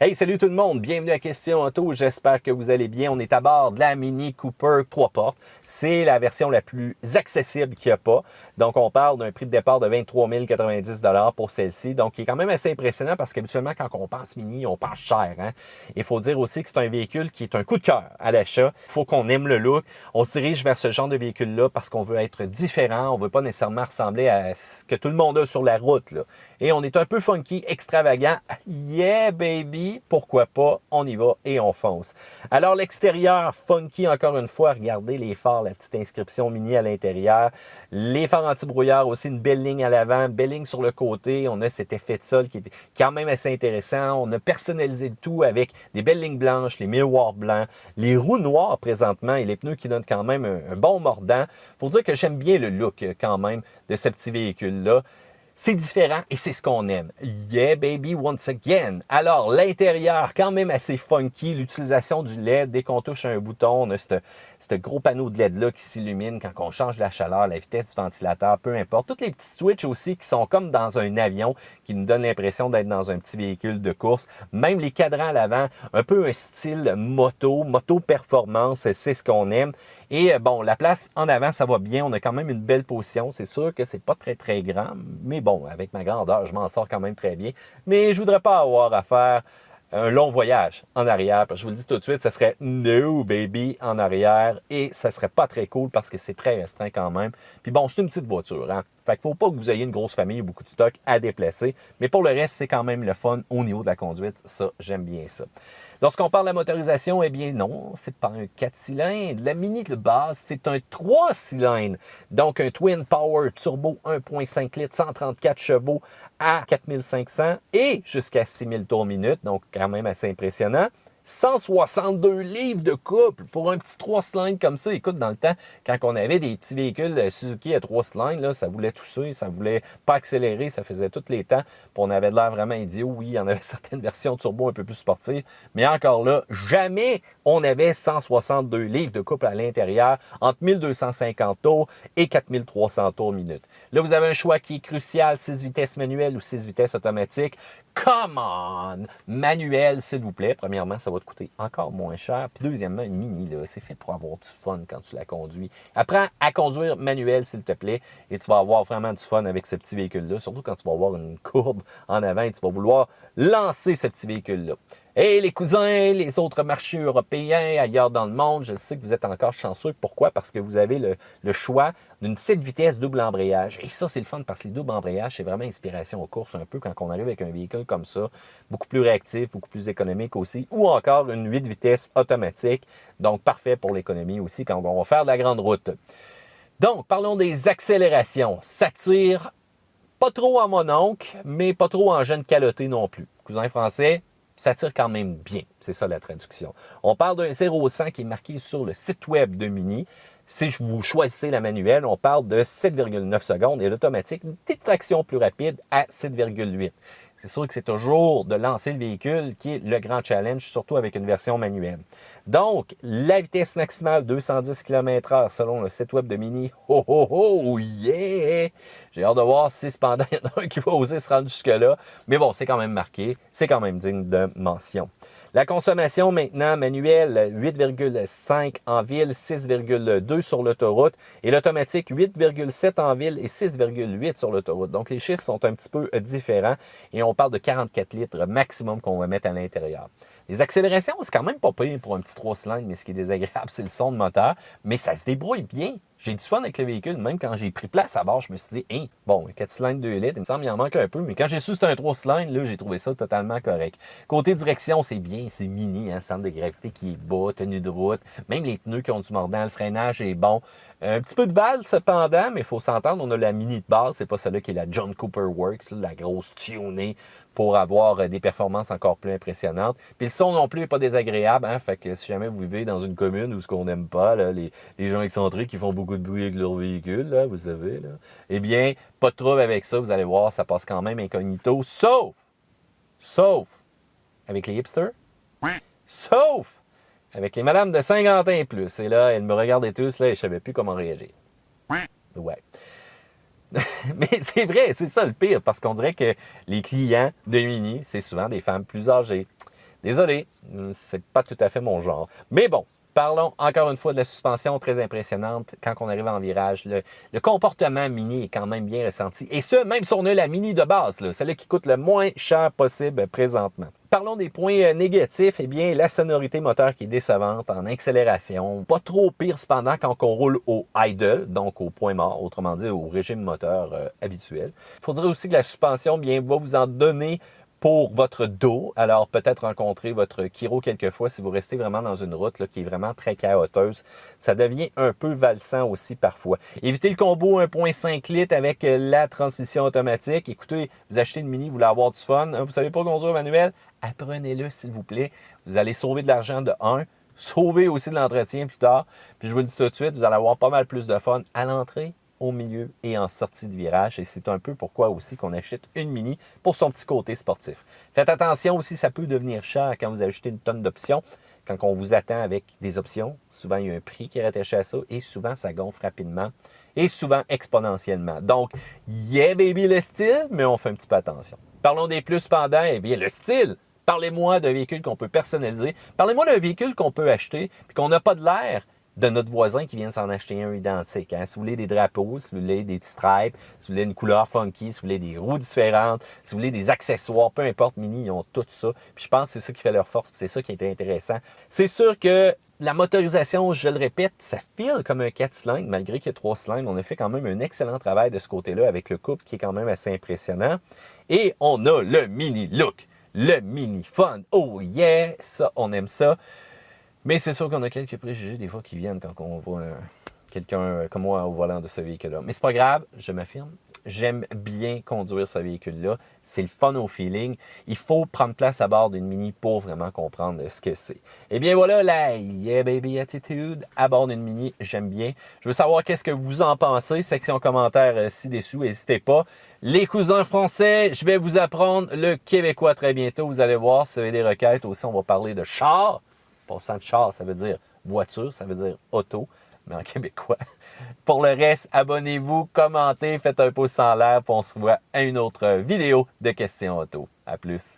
Hey, salut tout le monde, bienvenue à Question Auto, j'espère que vous allez bien. On est à bord de la Mini Cooper 3 portes. C'est la version la plus accessible qu'il n'y a pas. Donc, on parle d'un prix de départ de 23 090 $ pour celle-ci. Donc, qui est quand même assez impressionnant parce qu'habituellement, quand on pense Mini, on pense cher. Hein? Il faut dire aussi que c'est un véhicule qui est un coup de cœur à l'achat. Il faut qu'on aime le look. On se dirige vers ce genre de véhicule-là parce qu'on veut être différent. On ne veut pas nécessairement ressembler à ce que tout le monde a sur la route, là. Et on est un peu funky, extravagant. Yeah, baby! Pourquoi pas? On y va et on fonce. Alors, l'extérieur, funky encore une fois. Regardez les phares, la petite inscription Mini à l'intérieur. Les phares anti-brouillard aussi, une belle ligne à l'avant, belle ligne sur le côté. On a cet effet de sol qui est quand même assez intéressant. On a personnalisé le tout avec des belles lignes blanches, les miroirs blancs, les roues noires présentement et les pneus qui donnent quand même un bon mordant. Faut dire que j'aime bien le look quand même de ce petit véhicule-là. C'est différent et c'est ce qu'on aime. Yeah, baby, once again. Alors, l'intérieur, quand même assez funky. L'utilisation du LED, dès qu'on touche un bouton, on a ce gros panneau de LED-là qui s'illumine quand on change la chaleur, la vitesse du ventilateur, peu importe. Toutes les petits switches aussi qui sont comme dans un avion, qui nous donnent l'impression d'être dans un petit véhicule de course. Même les cadrans à l'avant, un peu un style moto performance, c'est ce qu'on aime. Et bon, la place en avant, ça va bien. On a quand même une belle position. C'est sûr que c'est pas très grand, mais bon, avec ma grandeur, je m'en sors quand même très bien. Mais je voudrais pas avoir à faire un long voyage en arrière. Parce que je vous le dis tout de suite, ça serait no baby en arrière et ça serait pas très cool parce que c'est très restreint quand même. Puis bon, c'est une petite voiture, hein. Fait qu'il faut pas que vous ayez une grosse famille ou beaucoup de stock à déplacer. Mais pour le reste, c'est quand même le fun au niveau de la conduite. Ça, j'aime bien ça. Lorsqu'on parle de la motorisation, eh bien non, c'est pas un 4 cylindres. La Mini de base, c'est un 3 cylindres. Donc un Twin Power Turbo 1.5 litres, 134 chevaux à 4500 et jusqu'à 6000 tours minute. Donc quand même assez impressionnant. 162 livres de couple pour un petit 3 cylindres comme ça. Écoute, dans le temps, quand on avait des petits véhicules Suzuki à 3 cylindres, là, ça voulait tousser, ça voulait pas accélérer, ça faisait tous les temps. Puis on avait de l'air vraiment idiot. Oui, il y en avait certaines versions turbo un peu plus sportives. Mais encore là, jamais on avait 162 livres de couple à l'intérieur entre 1250 tours et 4300 tours minute. Là, vous avez un choix qui est crucial, 6 vitesses manuelles ou 6 vitesses automatiques. Come on! Manuel, s'il vous plaît. Premièrement, ça va te coûter encore moins cher. Puis deuxièmement, une Mini, là, c'est fait pour avoir du fun quand tu la conduis. Apprends à conduire manuel, s'il te plaît, et tu vas avoir vraiment du fun avec ce petit véhicule-là, surtout quand tu vas avoir une courbe en avant et tu vas vouloir lancer ce petit véhicule-là. Hey les cousins, les autres marchés européens, ailleurs dans le monde, je sais que vous êtes encore chanceux. Pourquoi? Parce que vous avez le choix d'une 7 vitesses double embrayage. Et ça, c'est le fun parce que les doubles embrayages, c'est vraiment inspiration aux courses un peu quand on arrive avec un véhicule comme ça, beaucoup plus réactif, beaucoup plus économique aussi, ou encore une 8 vitesses automatique, donc parfait pour l'économie aussi quand on va faire de la grande route. Donc, parlons des accélérations. Ça tire pas trop en mononcle, mais pas trop en jeune caloté non plus. Cousin français, ça tire quand même bien. C'est ça la traduction. On parle d'un 0-100 qui est marqué sur le site web de Mini. Si vous choisissez la manuelle, on parle de 7,9 secondes et l'automatique, une petite fraction plus rapide à 7,8. C'est sûr que c'est toujours de lancer le véhicule qui est le grand challenge, surtout avec une version manuelle. Donc, la vitesse maximale, 210 km/h selon le site web de Mini. Oh, oh, oh, yeah! J'ai hâte de voir si cependant il y en a un qui va oser se rendre jusque-là. Mais bon, c'est quand même marqué, c'est quand même digne de mention. La consommation maintenant manuelle, 8,5 en ville, 6,2 sur l'autoroute. Et l'automatique, 8,7 en ville et 6,8 sur l'autoroute. Donc les chiffres sont un petit peu différents et on parle de 44 litres maximum qu'on va mettre à l'intérieur. Les accélérations, c'est quand même pas pire pour un petit 3 cylindres, mais ce qui est désagréable, c'est le son de moteur. Mais ça se débrouille bien. J'ai du fun avec le véhicule, même quand j'ai pris place à bord, je me suis dit, hein, bon, 4 cylindres 2 litres, il me semble qu'il en manque un peu, mais quand j'ai su que c'était un 3 cylindres, là, j'ai trouvé ça totalement correct. Côté direction, c'est bien, c'est Mini, hein, centre de gravité qui est bas, tenue de route, même les pneus qui ont du mordant, le freinage est bon. Un petit peu de balle cependant, mais il faut s'entendre, on a la Mini de base, c'est pas celle-là qui est la John Cooper Works, la grosse tunée pour avoir des performances encore plus impressionnantes. Puis le son non plus n'est pas désagréable, hein, fait que si jamais vous vivez dans une commune où ce qu'on n'aime pas, là, les gens excentriques qui font beaucoup de bruit avec leur véhicule, là, vous savez, là, eh bien, pas de trouble avec ça, vous allez voir, ça passe quand même incognito, sauf avec les hipsters, sauf avec les madames de 50 ans et plus. Et là, elles me regardaient tous, là, et je savais plus comment réagir. Ouais. Mais c'est vrai, c'est ça le pire, parce qu'on dirait que les clients de Mini, c'est souvent des femmes plus âgées. Désolé, c'est pas tout à fait mon genre. Mais bon, parlons encore une fois de la suspension très impressionnante quand on arrive en virage. Le comportement Mini est quand même bien ressenti. Et ce, même si on a la Mini de base, là, celle qui coûte le moins cher possible présentement. Parlons des points négatifs. Eh bien, la sonorité moteur qui est décevante en accélération. Pas trop pire cependant quand on roule au idle, donc au point mort, autrement dit au régime moteur habituel. Il faut dire aussi que la suspension bien, va vous en donner pour votre dos. Alors, peut-être rencontrer votre chiro quelquefois si vous restez vraiment dans une route là, qui est vraiment très chaoteuse. Ça devient un peu valsant aussi parfois. Évitez le combo 1.5 litres avec la transmission automatique. Écoutez, vous achetez une Mini, vous voulez avoir du fun. Vous ne savez pas conduire manuel? Apprenez-le, s'il vous plaît. Vous allez sauver de l'argent de 1. Sauver aussi de l'entretien plus tard. Puis je vous le dis tout de suite, vous allez avoir pas mal plus de fun à l'entrée, au milieu et en sortie de virage. Et c'est un peu pourquoi aussi qu'on achète une Mini pour son petit côté sportif. Faites attention aussi, ça peut devenir cher quand vous achetez une tonne d'options. Quand on vous attend avec des options, souvent il y a un prix qui est rattaché à ça et souvent ça gonfle rapidement et souvent exponentiellement. Donc, yeah baby le style, mais on fait un petit peu attention. Parlons des plus pendant, eh bien le style. Parlez-moi d'un véhicule qu'on peut personnaliser. Parlez-moi d'un véhicule qu'on peut acheter puis qu'on n'a pas de l'air de notre voisin qui vient de s'en acheter un identique. Hein? Si vous voulez des drapeaux, si vous voulez des stripes, si vous voulez une couleur funky, si vous voulez des roues différentes, si vous voulez des accessoires, peu importe, Mini, ils ont tout ça. Puis je pense que c'est ça qui fait leur force, c'est ça qui est intéressant. C'est sûr que la motorisation, je le répète, ça file comme un 4 cylindres, malgré qu'il y a 3 cylindres. On a fait quand même un excellent travail de ce côté-là avec le couple qui est quand même assez impressionnant. Et on a le Mini Look, le Mini Fun. Oh yeah, ça, on aime ça. Mais c'est sûr qu'on a quelques préjugés des fois qui viennent quand on voit quelqu'un comme moi au volant de ce véhicule-là. Mais c'est pas grave, je m'affirme. J'aime bien conduire ce véhicule-là. C'est le fun au feeling. Il faut prendre place à bord d'une Mini pour vraiment comprendre ce que c'est. Et bien voilà, la Yeah Baby Attitude à bord d'une Mini, j'aime bien. Je veux savoir qu'est-ce que vous en pensez. Section commentaires ci-dessous, n'hésitez pas. Les cousins français, je vais vous apprendre le québécois très bientôt. Vous allez voir, si vous avez des requêtes aussi, on va parler de char. Passant de char, ça veut dire voiture, ça veut dire auto, mais en québécois. Pour le reste, abonnez-vous, commentez, faites un pouce en l'air, puis on se voit à une autre vidéo de questions auto. À plus.